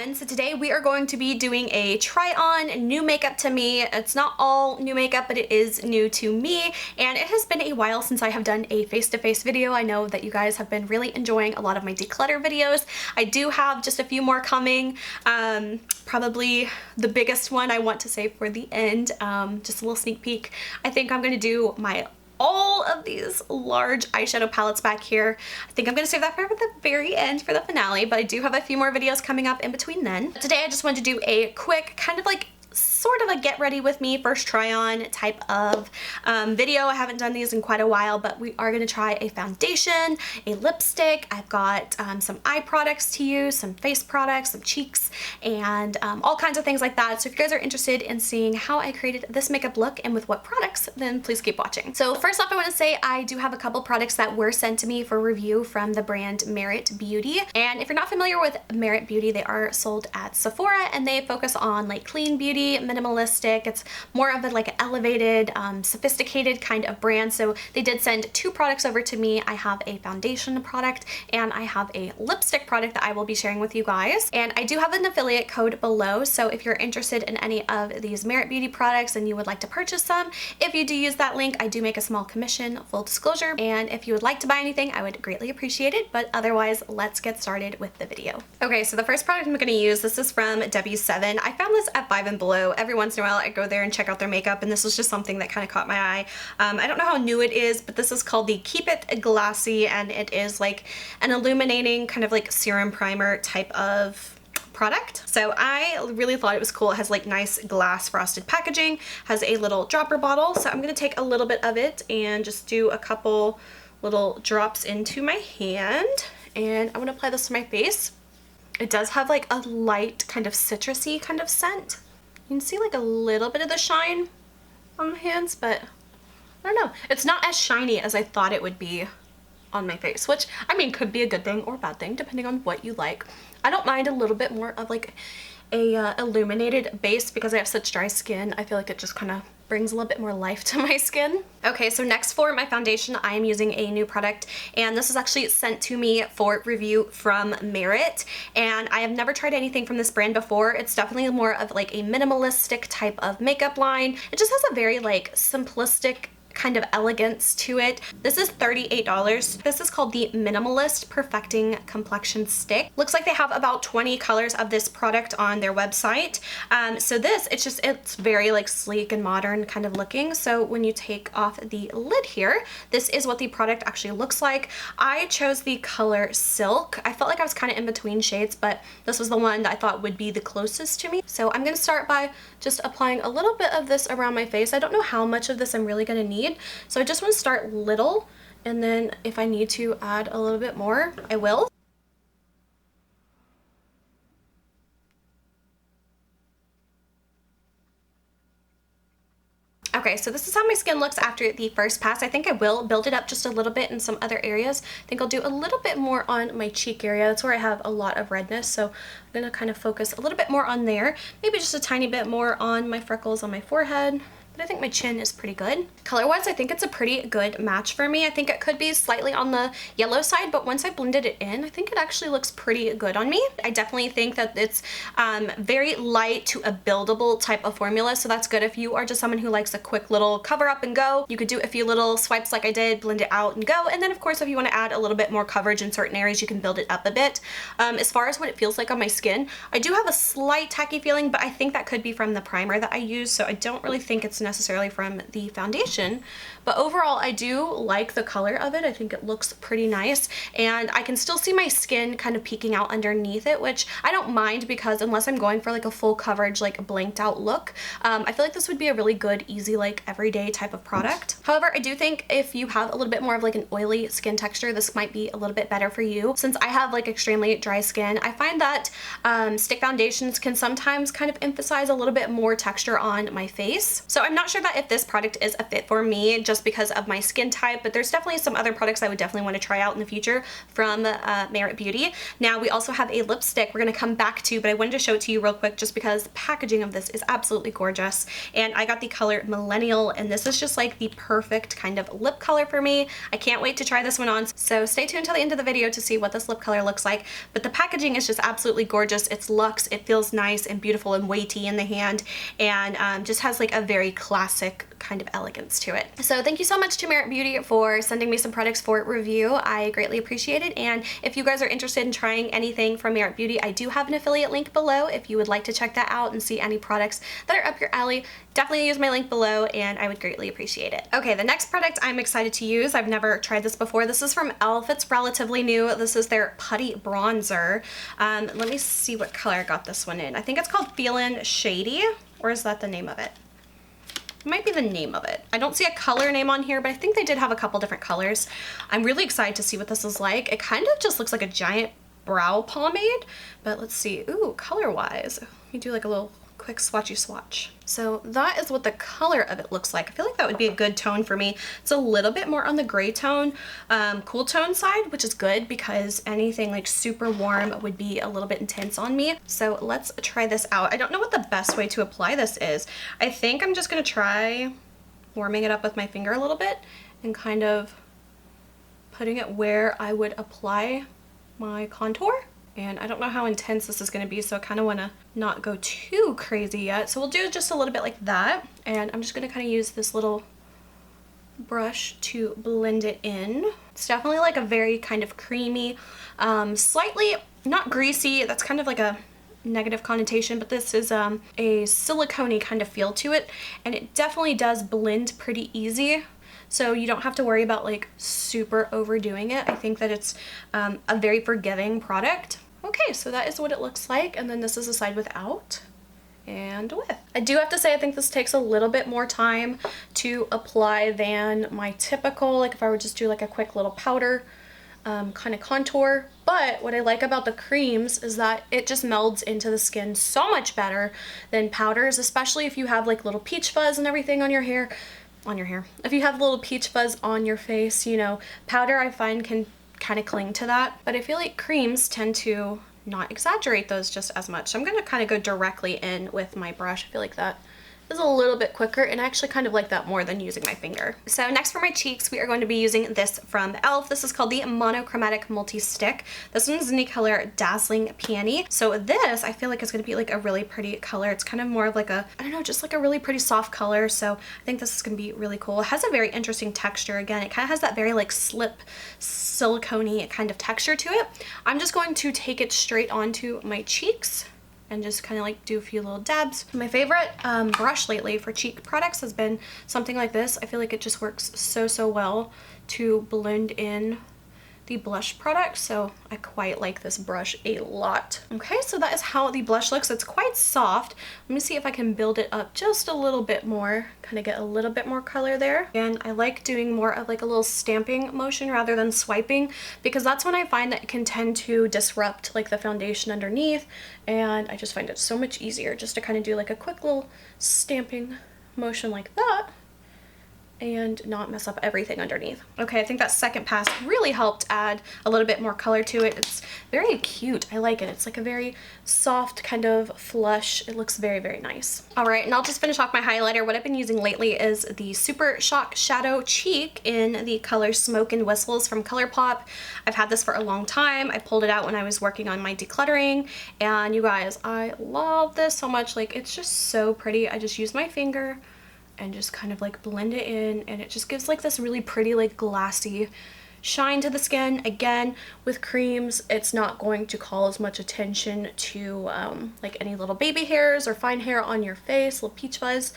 everyone. So today we are going to be doing a try on new makeup to me. It's not all new makeup, but it is new to me, and it has been a while since I have done a face-to-face video. I know that you guys have been really enjoying a lot of my declutter videos. I do have just a few more coming. Probably the biggest one I want to save for the end. Just a little sneak peek. I think I'm gonna do all of these large eyeshadow palettes back here. I think I'm gonna save that for the very end for the finale, but I do have a few more videos coming up in between then. Today I just wanted to do a quick kind of like sort of a get ready with me first try on type of video. I haven't done these in quite a while, but we are going to try a foundation, a lipstick. I've got some eye products to use, some face products, some cheeks, and all kinds of things like that. So if you guys are interested in seeing how I created this makeup look and with what products, then please keep watching. So first off, I want to say I do have a couple products that were sent to me for review from the brand Merit Beauty. And if you're not familiar with Merit Beauty, they are sold at Sephora and they focus on like clean beauty, minimalistic. It's more of a like an elevated, sophisticated kind of brand. So they did send two products over to me. I have a foundation product and I have a lipstick product that I will be sharing with you guys. And I do have an affiliate code below. So if you're interested in any of these Merit Beauty products and you would like to purchase some, if you do use that link, I do make a small commission, full disclosure. And if you would like to buy anything, I would greatly appreciate it. But otherwise, let's get started with the video. Okay, so the first product I'm going to use, this is from W7. I found this at 5 and Below. Every once in a while I go there and check out their makeup, and this was just something that kind of caught my eye. I don't know how new it is, but this is called the Keep It Glassy, and it is like an illuminating kind of like serum primer type of product. So I really thought it was cool. It has like nice glass frosted packaging, has a little dropper bottle. So I'm going to take a little bit of it and just do a couple little drops into my hand, and I want to apply this to my face. It does have like a light kind of citrusy kind of scent. You can see like a little bit of the shine on my hands, but I don't know. It's not as shiny as I thought it would be on my face, which I mean could be a good thing or a bad thing depending on what you like. I don't mind a little bit more of like a illuminated base because I have such dry skin. I feel like it just kind of brings a little bit more life to my skin. Okay, so next for my foundation, I am using a new product, and this is actually sent to me for review from Merit, and I have never tried anything from this brand before. It's definitely more of like a minimalistic type of makeup line. It just has a very like simplistic kind of elegance to it. This is $38. This is called the Minimalist Perfecting Complexion Stick. Looks like they have about 20 colors of this product on their website. So this, it's very like sleek and modern kind of looking. So when you take off the lid here, this is what the product actually looks like. I chose the color Silk. I felt like I was kind of in between shades, but this was the one that I thought would be the closest to me. So I'm gonna start by just applying a little bit of this around my face. I don't know how much of this I'm really gonna need, so I just want to start little, and then if I need to add a little bit more, I will. Okay, so this is how my skin looks after the first pass. I think I will build it up just a little bit in some other areas. I think I'll do a little bit more on my cheek area. That's where I have a lot of redness, so I'm gonna kind of focus a little bit more on there. Maybe just a tiny bit more on my freckles on my forehead. But I think my chin is pretty good. Color-wise, I think it's a pretty good match for me. I think it could be slightly on the yellow side, but once I blended it in, I think it actually looks pretty good on me. I definitely think that it's very light to a buildable type of formula, so that's good if you are just someone who likes a quick little cover up and go. You could do a few little swipes like I did, blend it out and go, and then of course if you want to add a little bit more coverage in certain areas, you can build it up a bit. As far as what it feels like on my skin, I do have a slight tacky feeling, but I think that could be from the primer that I use, so I don't really think it's necessarily from the foundation. But overall, I do like the color of it. I think it looks pretty nice, and I can still see my skin kind of peeking out underneath it, which I don't mind because unless I'm going for like a full coverage, like a blanked out look, I feel like this would be a really good, easy, like everyday type of product. However, I do think if you have a little bit more of like an oily skin texture, this might be a little bit better for you. Since I have like extremely dry skin, I find that stick foundations can sometimes kind of emphasize a little bit more texture on my face. So I'm not sure that if this product is a fit for me just because of my skin type, but there's definitely some other products I would definitely want to try out in the future from Merit Beauty. Now we also have a lipstick we're going to come back to, but I wanted to show it to you real quick just because the packaging of this is absolutely gorgeous. And I got the color Millennial, and this is just like the perfect kind of lip color for me. I can't wait to try this one on, so stay tuned till the end of the video to see what this lip color looks like. But the packaging is just absolutely gorgeous. It's luxe, it feels nice and beautiful and weighty in the hand, and just has like a very classic kind of elegance to it. So thank you so much to Merit Beauty for sending me some products for review. I greatly appreciate it, and if you guys are interested in trying anything from Merit Beauty, I do have an affiliate link below if you would like to check that out and see any products that are up your alley. Definitely use my link below and I would greatly appreciate it. Okay, the next product I'm excited to use, I've never tried this before. This is from e.l.f. It's relatively new. This is their Putty Bronzer. Let me see what color I got this one in. I think it's called Feelin Shady, or is that the name of it? Might be the name of it. I don't see a color name on here, but I think they did have a couple different colors. I'm really excited to see what this is like. It kind of just looks like a giant brow pomade, but let's see. Ooh, color wise, you do like a little quick swatchy swatch. So that is what the color of it looks like. I feel like that would be a good tone for me. It's a little bit more on the gray tone, cool tone side, which is good because anything like super warm would be a little bit intense on me. So let's try this out. I don't know what the best way to apply this is. I think I'm just gonna try warming it up with my finger a little bit and kind of putting it where I would apply my contour. And I don't know how intense this is going to be, so I kind of want to not go too crazy yet. So we'll do just a little bit like that. And I'm just going to kind of use this little brush to blend it in. It's definitely like a very kind of creamy, slightly not greasy. That's kind of like a negative connotation, but this is a silicone-y kind of feel to it. And it definitely does blend pretty easy. So you don't have to worry about like super overdoing it. I think that it's a very forgiving product. Okay, so that is what it looks like, and then this is the side without and with. I do have to say I think this takes a little bit more time to apply than my typical, like if I would just do like a quick little powder kind of contour. But what I like about the creams is that it just melds into the skin so much better than powders, especially if you have like little peach fuzz and everything on your hair. If you have a little peach fuzz on your face, you know, powder I find can kind of cling to that, but I feel like creams tend to not exaggerate those just as much. So I'm going to kind of go directly in with my brush. I feel like that is a little bit quicker, and I actually kind of like that more than using my finger. So next for my cheeks, we are going to be using this from e.l.f. This is called the Monochromatic Multi-Stick. This one's in the color Dazzling Peony. So this, I feel like is going to be like a really pretty color. It's kind of more of like a, I don't know, just like a really pretty soft color. So I think this is going to be really cool. It has a very interesting texture. Again, it kind of has that very like slip silicone-y kind of texture to it. I'm just going to take it straight onto my cheeks and just kind of like do a few little dabs. My favorite brush lately for cheek products has been something like this. I feel like it just works so well to blend in the blush product, so I quite like this brush a lot. Okay, so that is how the blush looks. It's quite soft. Let me see if I can build it up just a little bit more, kind of get a little bit more color there. And I like doing more of like a little stamping motion rather than swiping, because that's when I find that it can tend to disrupt like the foundation underneath, and I just find it so much easier just to kind of do like a quick little stamping motion like that and not mess up everything underneath. Okay, I think that second pass really helped add a little bit more color to it. It's very cute. I like it. It's like a very soft kind of flush. It looks very nice. All right, and I'll just finish off my highlighter. What I've been using lately is the Super Shock Shadow Cheek in the color Smoke and Whistles from ColourPop. I've had this for a long time. I pulled it out when I was working on my decluttering, and you guys, I love this so much. Like, it's just so pretty. I just use my finger and just kind of like blend it in, and it just gives like this really pretty like glassy shine to the skin. Again, with creams, it's not going to call as much attention to like any little baby hairs or fine hair on your face, little peach fuzz.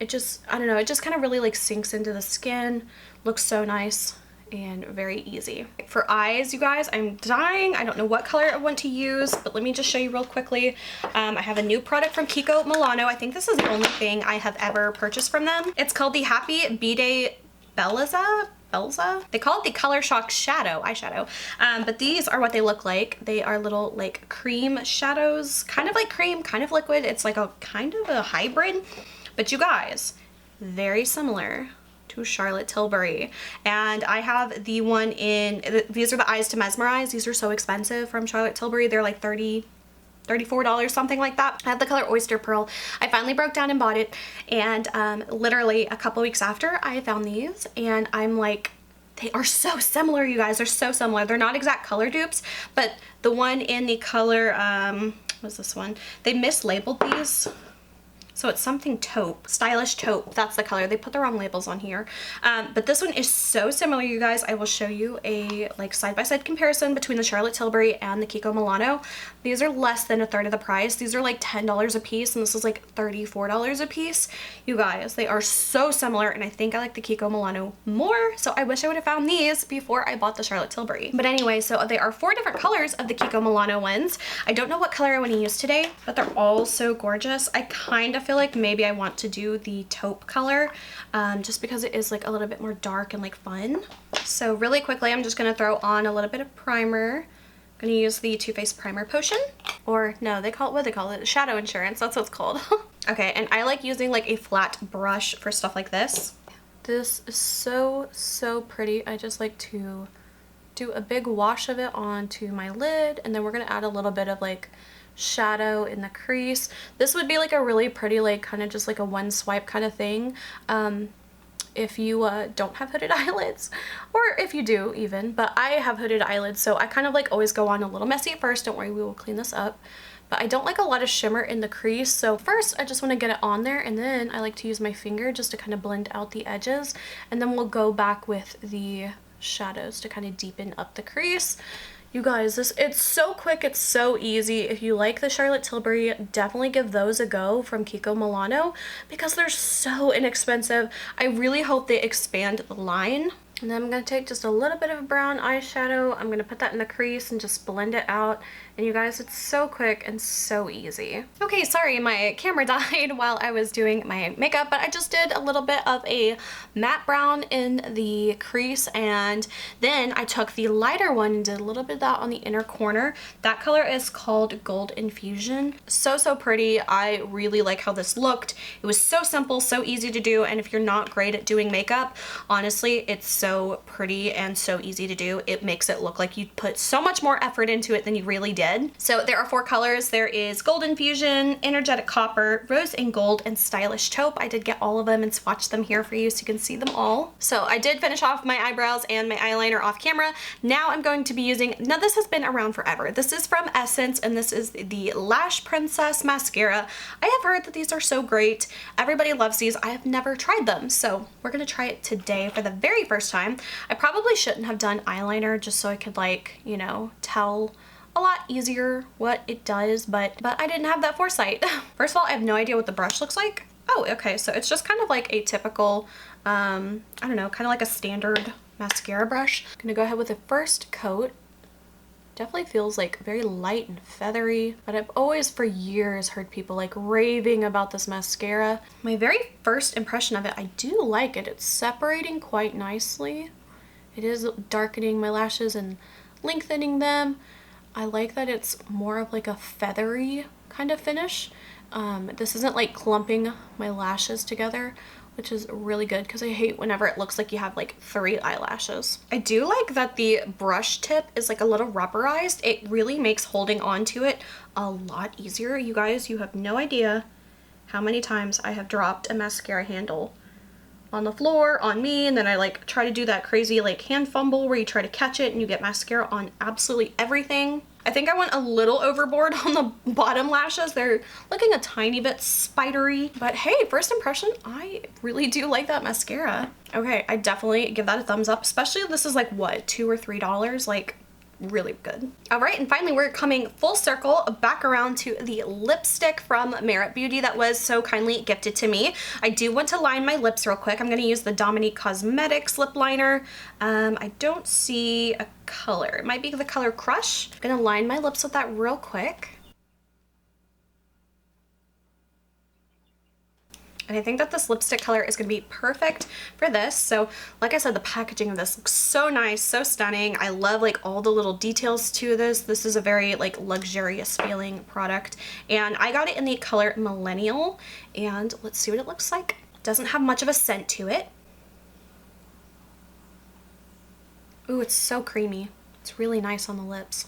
It just, I don't know, it just kind of really like sinks into the skin, looks so nice and very easy. For eyes, you guys, I'm dying. I don't know what color I want to use, but let me just show you real quickly. I have a new product from Kiko Milano. I think this is the only thing I have ever purchased from them. It's called the Happy B-Day Bellezza? They call it the Color Shock Shadow eyeshadow, but these are what they look like. They are little like cream shadows, kind of like cream, kind of liquid. It's like a kind of a hybrid, but you guys, very similar to Charlotte Tilbury. And I have the one in, these are the Eyes to Mesmerize. These are so expensive from Charlotte Tilbury. They're like $34, something like that. I have the color Oyster Pearl. I finally broke down and bought it, and literally a couple weeks after I found these, and I'm like, they are so similar, you guys. They're so similar. They're not exact color dupes, but the one in the color, what's this one? They mislabeled these. So it's something taupe, stylish taupe. That's the color. They put the wrong labels on here. But this one is so similar, you guys. I will show you a like side-by-side comparison between the Charlotte Tilbury and the Kiko Milano. These are less than a third of the price. These are like $10 a piece, and this is like $34 a piece. You guys, they are so similar, and I think I like the Kiko Milano more. So I wish I would have found these before I bought the Charlotte Tilbury. But anyway, so they are 4 different colors of the Kiko Milano ones. I don't know what color I want to use today, but they're all so gorgeous. I kind of feel like maybe I want to do the taupe color just because it is like a little bit more dark and like fun. So really quickly, I'm just going to throw on a little bit of primer. I'm going to use the Too Faced Primer Potion, or no, they call it, what they call it? Shadow Insurance, that's what it's called. Okay, and I like using like a flat brush for stuff like this. This is so pretty. I just like to do a big wash of it onto my lid, and then we're going to add a little bit of like shadow in the crease. This would be like a really pretty, like kind of just like a one swipe kind of thing if you don't have hooded eyelids, or if you do even, but I have hooded eyelids, so I kind of like always go on a little messy at first. Don't worry, we will clean this up. But I don't like a lot of shimmer in the crease, so first I just want to get it on there, and then I like to use my finger just to kind of blend out the edges, and then we'll go back with the shadows to kind of deepen up the crease. You guys, it's so quick, it's so easy. If you like the Charlotte Tilbury, definitely give those a go from Kiko Milano because they're so inexpensive. I really hope they expand the line. And then I'm going to take just a little bit of brown eyeshadow. I'm going to put that in the crease and just blend it out. And you guys, it's so quick and so easy. Okay, sorry, my camera died while I was doing my makeup, but I just did a little bit of a matte brown in the crease, and then I took the lighter one and did a little bit of that on the inner corner. That color is called Gold Infusion. So pretty. I really like how this looked. It was so simple, so easy to do, and if you're not great at doing makeup, honestly, it's so pretty and so easy to do. It makes it look like you put so much more effort into it than you really did. So there are 4 colors. There is Gold Infusion, Energetic Copper, Rose and Gold, and Stylish Taupe. I did get all of them and swatch them here for you so you can see them all. So I did finish off my eyebrows and my eyeliner off camera. Now I'm going to be using, now this has been around forever. This is from Essence, and this is the Lash Princess Mascara. I have heard that these are so great. Everybody loves these. I have never tried them, so we're gonna try it today for the very first time. I probably shouldn't have done eyeliner just so I could, like, you know, tell a lot easier what it does, but I didn't have that foresight. First of all, I have no idea what the brush looks like. Oh, okay, so it's just kind of like a typical, I don't know, kind of like a standard mascara brush. I'm gonna go ahead with the first coat. Definitely feels like very light and feathery, but I've always for years heard people like raving about this mascara. My very first impression of it, I do like it. It's separating quite nicely. It is darkening my lashes and lengthening them. I like that it's more of like a feathery kind of finish. This isn't like clumping my lashes together, which is really good because I hate whenever it looks like you have like 3 eyelashes. I do like that the brush tip is like a little rubberized. It really makes holding on to it a lot easier. You guys, you have no idea how many times I have dropped a mascara handle on the floor, on me, and then I like try to do that crazy like hand fumble where you try to catch it and you get mascara on absolutely everything. I think I went a little overboard on the bottom lashes. They're looking a tiny bit spidery, but hey, first impression, I really do like that mascara. Okay, I definitely give that a thumbs up, especially if this is like what, $2 or $3, like really good. All right, and finally we're coming full circle back around to the lipstick from Merit Beauty that was so kindly gifted to me. I do want to line my lips real quick. I'm going to use the Dominique Cosmetics lip liner. I don't see a color. It might be the color Crush. I'm going to line my lips with that real quick. And I think that this lipstick color is going to be perfect for this. So like I said, the packaging of this looks so nice, so stunning. I love like all the little details to this. This is a very like luxurious feeling product. And I got it in the color Millennial. And let's see what it looks like Doesn't have much of a scent to it. Ooh, it's so creamy. It's really nice on the lips.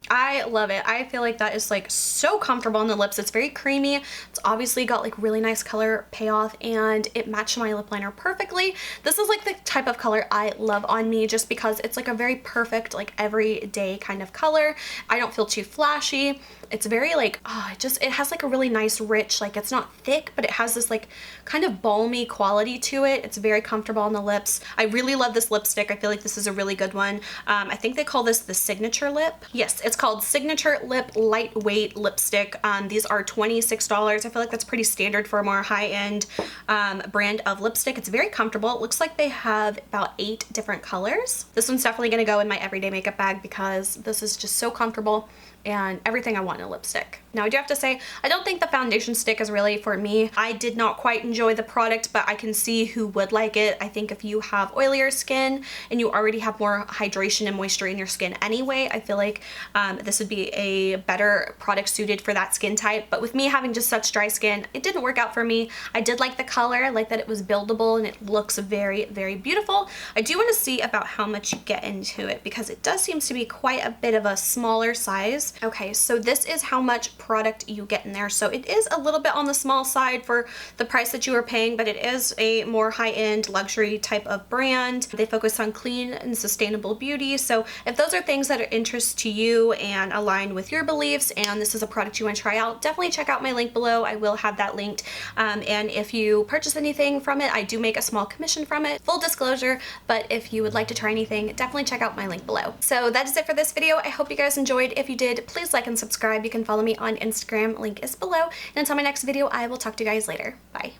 I love it. I feel like that is like so comfortable on the lips. It's very creamy. It's obviously got like really nice color payoff and it matched my lip liner perfectly. This is like the type of color I love on me just because it's like a very perfect like everyday kind of color. I don't feel too flashy. It's very like, it has like a really nice rich, like it's not thick, but it has this like kind of balmy quality to it. It's very comfortable on the lips. I really love this lipstick. I feel like this is a really good one. I think they call this the Signature Lip. Yes, it's called Signature Lip Lightweight Lipstick. These are $26. I feel like that's pretty standard for a more high-end brand of lipstick. It's very comfortable. It looks like they have about 8 different colors. This one's definitely gonna go in my everyday makeup bag because this is just so comfortable and everything I want in a lipstick. Now I do have to say, I don't think the foundation stick is really for me. I did not quite enjoy the product, but I can see who would like it. I think if you have oilier skin and you already have more hydration and moisture in your skin anyway, I feel like this would be a better product suited for that skin type. But with me having just such dry skin, it didn't work out for me. I did like the color, I like that it was buildable and it looks very, very beautiful. I do want to see about how much you get into it because it does seem to be quite a bit of a smaller size. Okay, so this is how much product you get in there. So it is a little bit on the small side for the price that you are paying, but it is a more high-end luxury type of brand. They focus on clean and sustainable beauty. So if those are things that are interest to you and align with your beliefs and this is a product you want to try out, definitely check out my link below. I will have that linked. And if you purchase anything from it, I do make a small commission from it. Full disclosure, but if you would like to try anything, definitely check out my link below. So that is it for this video. I hope you guys enjoyed. If you did, please like and subscribe. You can follow me on Instagram. Link is below. And until my next video, I will talk to you guys later. Bye.